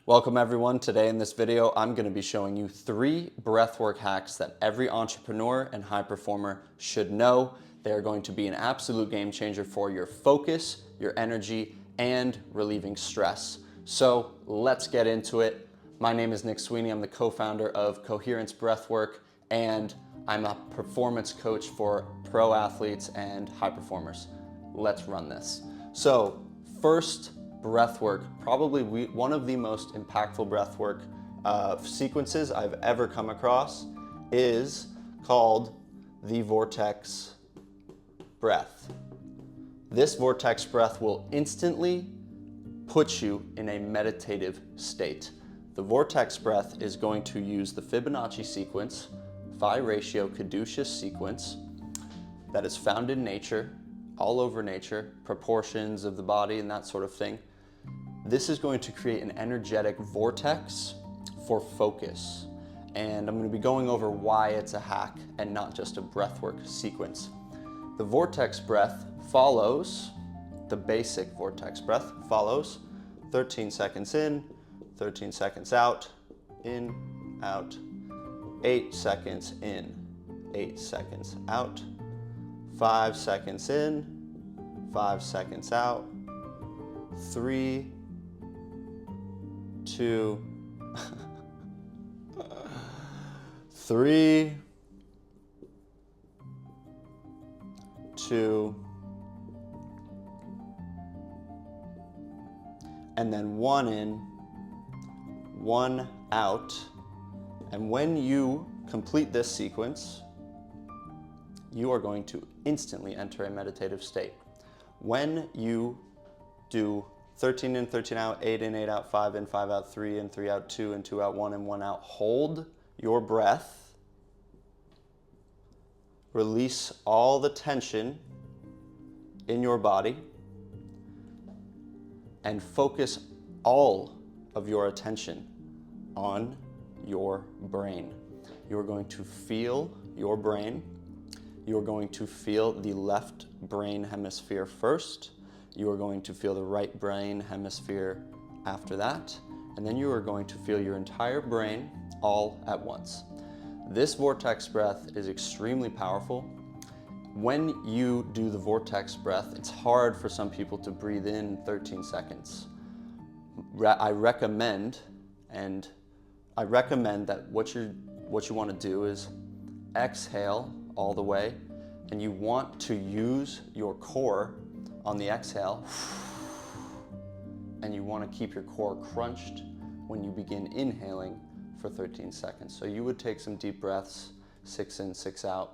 Welcome everyone. Today in this video, I'm going to be showing you 3 breathwork hacks that every entrepreneur and high performer should know. They are going to be an absolute game changer for your focus, your energy, and relieving stress. So let's get into it. My name is Nick Sweeney. I'm the co-founder of Coherence Breathwork, and I'm a performance coach for pro athletes and high performers. Let's run this. So first, breathwork, probably one of the most impactful breathwork sequences I've ever come across is called the vortex breath. This vortex breath will instantly put you in a meditative state. The vortex breath is going to use the Fibonacci sequence, phi ratio caduceus sequence that is found in nature, all over nature, proportions of the body and that sort of thing. This is going to create an energetic vortex for focus. And I'm going to be going over why it's a hack and not just a breathwork sequence. The vortex breath follows, the basic vortex breath follows 13 seconds in, 13 seconds out, 8 seconds in, 8 seconds out, 5 seconds in, 5 seconds out, 3, 2, 3, 2, and then 1 in, 1 out. And when you complete this sequence, you are going to instantly enter a meditative state. When you do 13 in, 13 out, 8 in, 8 out, 5 in, 5 out, 3 in, 3 out, 2 in, 2 out, 1 in, 1 out. Hold your breath. Release all the tension in your body and focus all of your attention on your brain. You're going to feel your brain. You're going to feel the left brain hemisphere first. You are going to feel the right brain hemisphere after that, and then you are going to feel your entire brain all at once. This vortex breath is extremely powerful. When you do the vortex breath, it's hard for some people to breathe in 13 seconds. I recommend that what you want to do is exhale all the way, and you want to use your core on the exhale, and you want to keep your core crunched when you begin inhaling for 13 seconds. So you would take some deep breaths, 6 in, 6 out,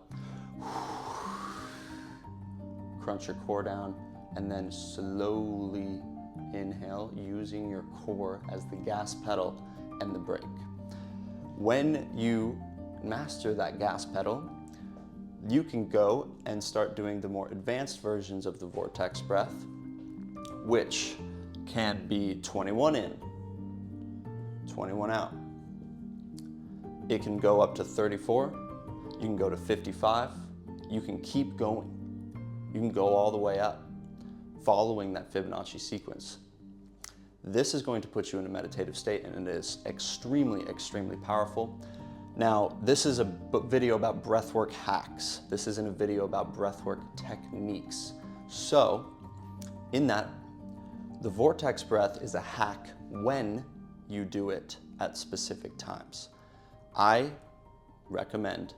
crunch your core down, and then slowly inhale using your core as the gas pedal and the brake. When you master that gas pedal, you can go and start doing the more advanced versions of the vortex breath, which can be 21 in, 21 out. It can go up to 34, you can go to 55, you can keep going. You can go all the way up, following that Fibonacci sequence. This is going to put you in a meditative state, and it is extremely, extremely powerful. Now, this is a video about breathwork hacks. This isn't a video about breathwork techniques. So, in that, the vortex breath is a hack when you do it at specific times. I recommend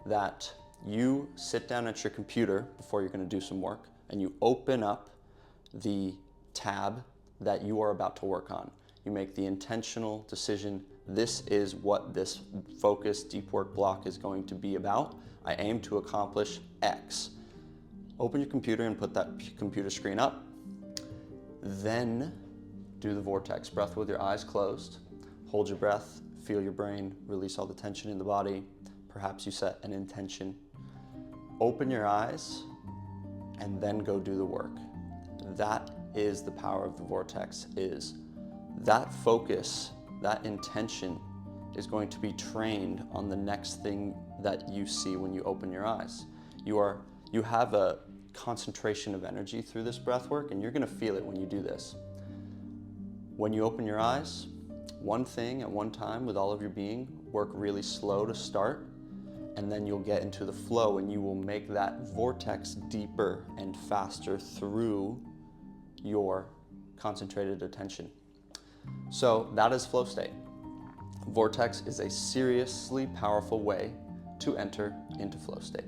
that you sit down at your computer before you're going to do some work, and you open up the tab that you are about to work on. You make the intentional decision, this is what this focus deep work block is going to be about. I aim to accomplish X. Open your computer and put that computer screen up. Then do the vortex breath with your eyes closed. Hold your breath, feel your brain, release all the tension in the body. Perhaps you set an intention. Open your eyes and then go do the work. That is the power of the vortex, is that focus, that intention is going to be trained on the next thing that you see when you open your eyes. You have a concentration of energy through this breath work, and you're going to feel it when you do this. When you open your eyes, one thing at one time with all of your being. Work really slow to start, and then you'll get into the flow and you will make that vortex deeper and faster through your concentrated attention. So that is flow state. Vortex is a seriously powerful way to enter into flow state.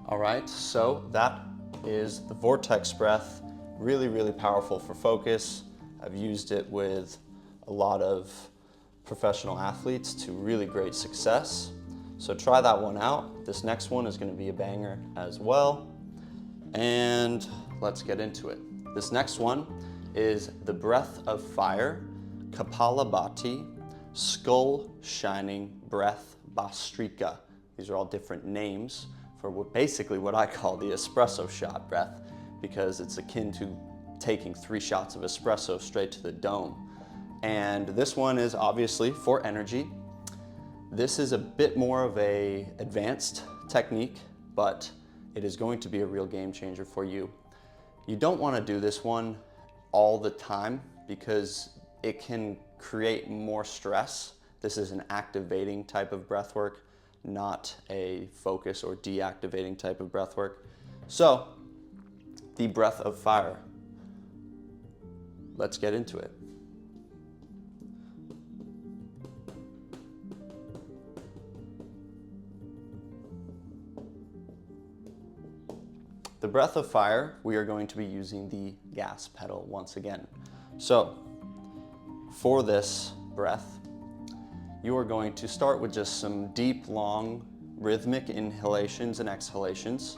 All right, so that is the vortex breath. Really, really powerful for focus. I've used it with a lot of professional athletes to really great success. So try that one out. This next one is going to be a banger as well. And let's get into it. This next one is the breath of fire, Kapalabhati, skull shining breath, Bhastrika. These are all different names for basically what I call the espresso shot breath, because it's akin to taking 3 shots of espresso straight to the dome. And this one is obviously for energy. This is a bit more of a advanced technique, but it is going to be a real game changer for you. You don't want to do this one all the time because it can create more stress. This is an activating type of breath work, not a focus or deactivating type of breath work. So, the breath of fire. Let's get into it. The breath of fire, we are going to be using the gas pedal once again. So, for this breath, you are going to start with just some deep, long, rhythmic inhalations and exhalations,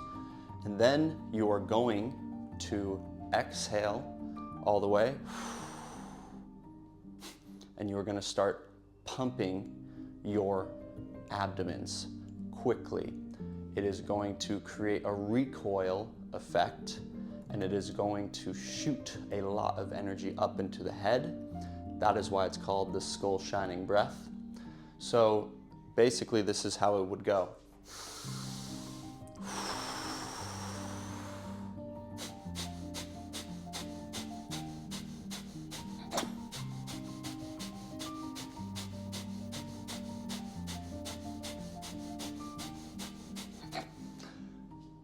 and then you are going to exhale all the way, and you are going to start pumping your abdomens quickly. It is going to create a recoil effect, and it is going to shoot a lot of energy up into the head. That is why it's called the skull shining breath. So basically this is how it would go.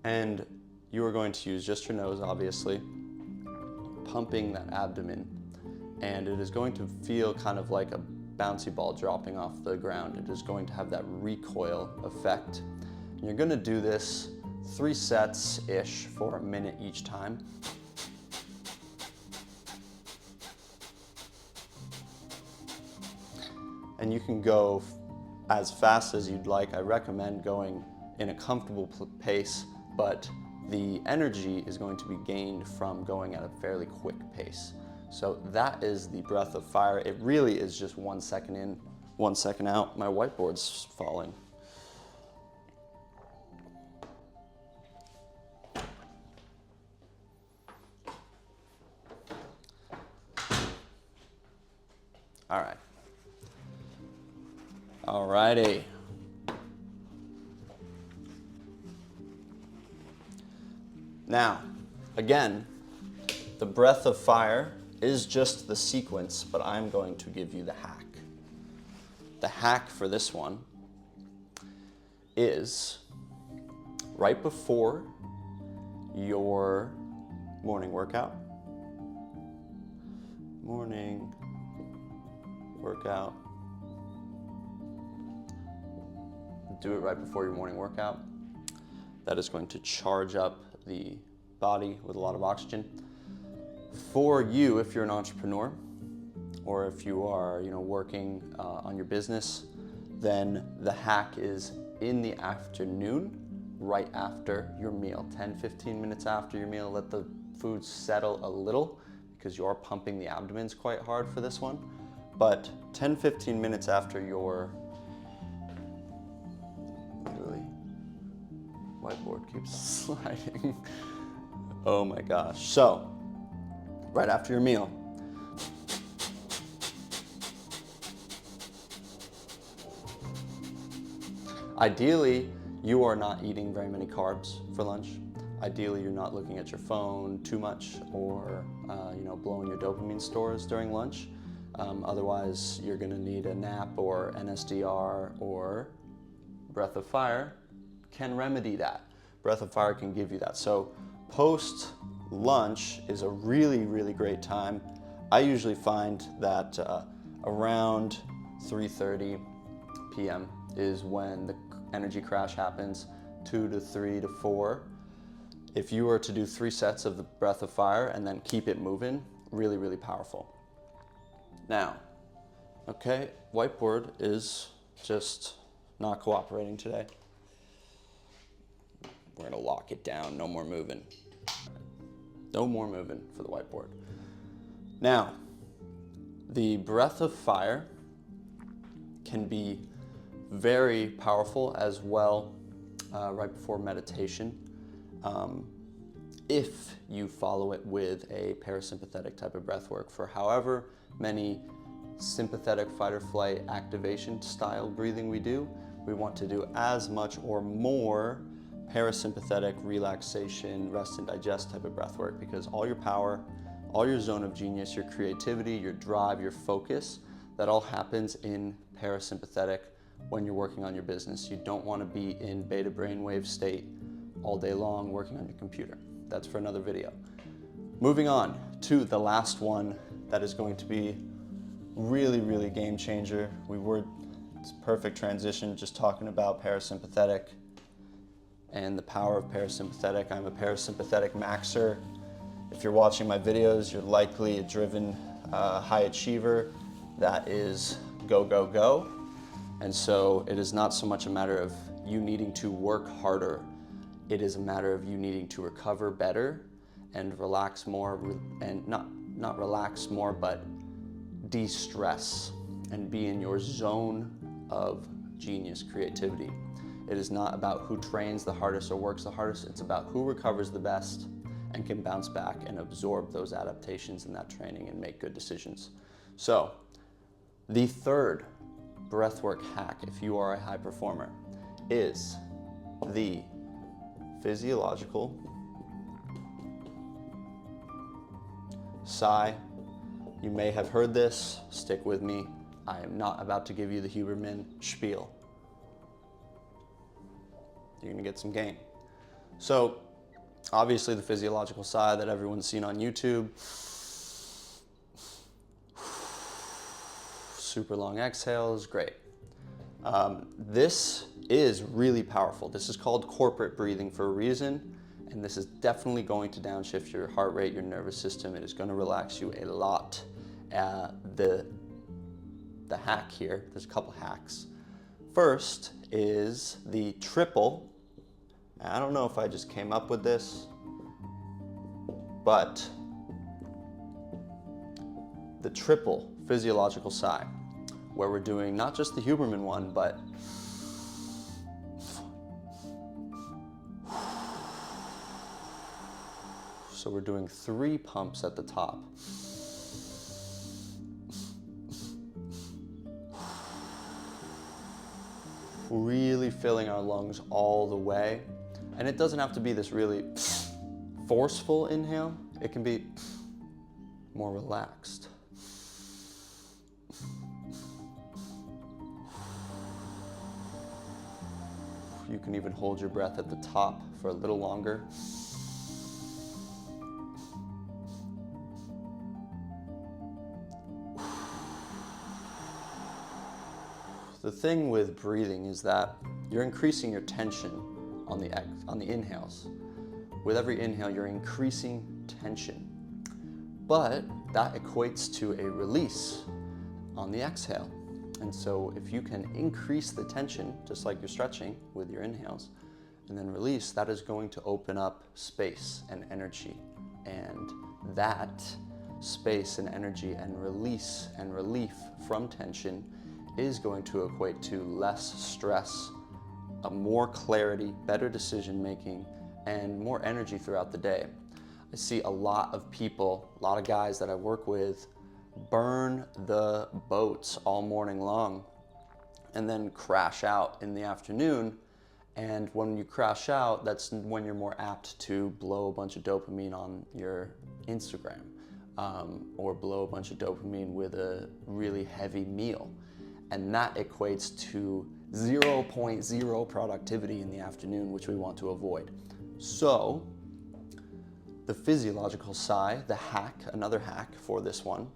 And you are going to use just your nose, obviously, pumping that abdomen. And it is going to feel kind of like a bouncy ball dropping off the ground. It is going to have that recoil effect. And you're going to do this 3 sets-ish for a minute each time. And you can go as fast as you'd like. I recommend going in a comfortable pace, but the energy is going to be gained from going at a fairly quick pace. So that is the breath of fire. It really is just 1 second in, 1 second out. My whiteboard's falling. All right. All righty. Now, again, the breath of fire is just the sequence, but I'm going to give you the hack. The hack for this one is right before your morning workout. Morning workout. Do it right before your morning workout. That is going to charge up the body with a lot of oxygen. For you, if you're an entrepreneur, or if you are, working on your business, then the hack is in the afternoon, right after your meal. 10-15 minutes after your meal, let the food settle a little, because you are pumping the abdomens quite hard for this one. But 10-15 minutes after your, literally, whiteboard keeps sliding. Oh my gosh. So, right after your meal, ideally, you are not eating very many carbs for lunch. Ideally, you're not looking at your phone too much or blowing your dopamine stores during lunch. Otherwise, you're going to need a nap, or NSDR or Breath of Fire can remedy that. Breath of Fire can give you that. So post lunch is a really, really great time. I usually find that around 3:30 p.m. is when the energy crash happens, 2 to 3 to 4. If you were to do 3 sets of the Breath of Fire and then keep it moving, really, really powerful. Now, okay, whiteboard is just not cooperating today. We're gonna lock it down, no more moving. No more moving for the whiteboard. Now, the Breath of Fire can be very powerful as well right before meditation. If you follow it with a parasympathetic type of breath work for however many sympathetic fight or flight activation style breathing we do, we want to do as much or more parasympathetic relaxation, rest and digest type of breath work, because all your power, all your zone of genius, your creativity, your drive, your focus, that all happens in parasympathetic when you're working on your business. You don't want to be in beta brainwave state all day long working on your computer. That's for another video. Moving on to the last one that is going to be really, really game changer. It's perfect transition just talking about parasympathetic and the power of parasympathetic. I'm a parasympathetic maxer. If you're watching my videos, you're likely a driven high achiever that is go, go, go. And so it is not so much a matter of you needing to work harder. It is a matter of you needing to recover better and relax more, and not relax more, but de-stress and be in your zone of genius, creativity. It is not about who trains the hardest or works the hardest. It's about who recovers the best and can bounce back and absorb those adaptations in that training and make good decisions. So the third breathwork hack, if you are a high performer, is the physiological sigh. You may have heard this, stick with me. I am not about to give you the Huberman spiel. You're gonna get some gain. So, obviously the physiological sigh that everyone's seen on YouTube. Super long exhales, great. This is really powerful. This is called corporate breathing for a reason, and this is definitely going to downshift your heart rate, your nervous system. It is going to relax you a lot. The hack here, there's a couple hacks. First is the triple. I don't know if I just came up with this, but the triple physiological sigh, where we're doing not just the Huberman one, but so we're doing 3 pumps at the top. Really filling our lungs all the way. And it doesn't have to be this really forceful inhale. It can be more relaxed. You can even hold your breath at the top for a little longer. The thing with breathing is that you're increasing your tension on the inhales. With every inhale, you're increasing tension. But that equates to a release on the exhale. And so if you can increase the tension, just like you're stretching with your inhales, and then release, that is going to open up space and energy. And that space and energy and release and relief from tension is going to equate to less stress, more clarity, better decision making, and more energy throughout the day. I see a lot of people, a lot of guys that I work with, burn the boats all morning long and then crash out in the afternoon And when you crash out, that's when you're more apt to blow a bunch of dopamine on your Instagram, or blow a bunch of dopamine with a really heavy meal. And that equates to 0.0 productivity in the afternoon, which we want to avoid. So the physiological sigh, the hack, another hack for this one,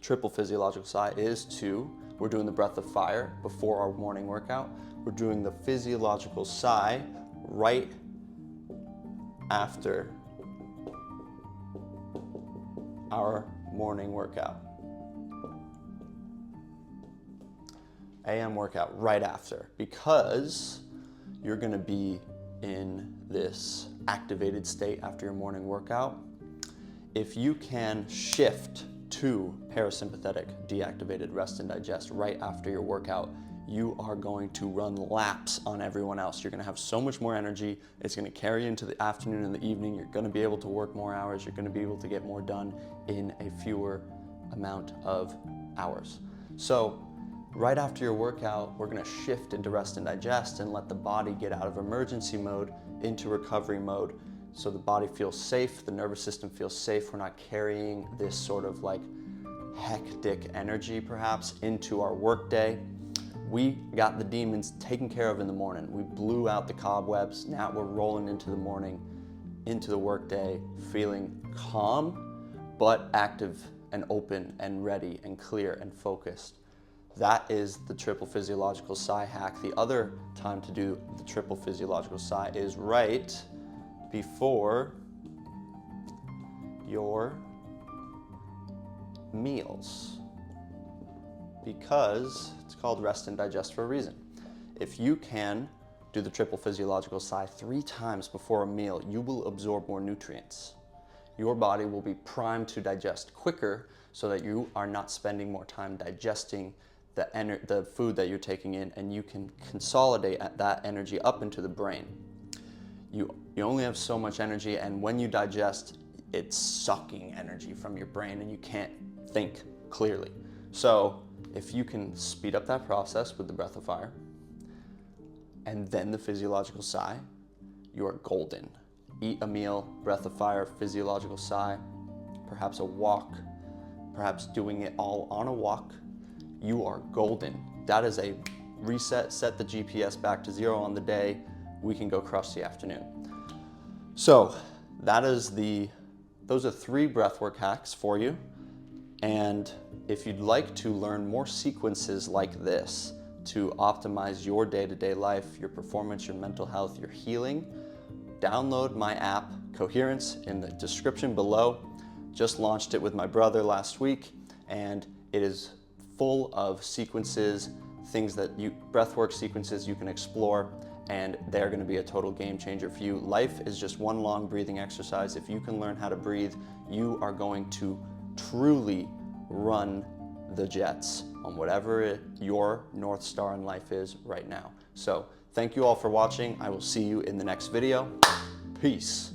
triple physiological sigh, is we're doing the breath of fire before our morning workout. We're doing the physiological sigh right after our morning workout. AM workout right after, because you're gonna be in this activated state after your morning workout. If you can shift to parasympathetic deactivated rest and digest right after your workout, you are going to run laps on everyone else. You're gonna have so much more energy. It's gonna carry into the afternoon and the evening. You're gonna be able to work more hours. You're gonna be able to get more done in a fewer amount of hours. So right after your workout, we're gonna shift into rest and digest and let the body get out of emergency mode into recovery mode, so the body feels safe, the nervous system feels safe. We're not carrying this sort of like hectic energy perhaps into our work day. We got the demons taken care of in the morning. We blew out the cobwebs. Now we're rolling into the morning, into the work day, feeling calm, but active and open and ready and clear and focused. That is the triple physiological sigh hack. The other time to do the triple physiological sigh is right before your meals, because it's called rest and digest for a reason. If you can do the triple physiological sigh 3 times before a meal, you will absorb more nutrients. Your body will be primed to digest quicker, so that you are not spending more time digesting the food that you're taking in, and you can consolidate that energy up into the brain. You only have so much energy, and when you digest, it's sucking energy from your brain and you can't think clearly. So if you can speed up that process with the breath of fire and then the physiological sigh, you are golden. Eat a meal, breath of fire, physiological sigh, perhaps a walk, perhaps doing it all on a walk. You are golden. That is a reset, set the GPS back to 0 on the day. We can go crush the afternoon. So those are 3 breathwork hacks for you. And if you'd like to learn more sequences like this to optimize your day-to-day life, your performance, your mental health, your healing, download my app, Coherence, in the description below. Just launched it with my brother last week, and it is full of sequences, breathwork sequences you can explore, and they're going to be a total game changer for you. Life is just one long breathing exercise. If you can learn how to breathe, you are going to truly run the jets on whatever your North Star in life is right now. So thank you all for watching. I will see you in the next video. Peace.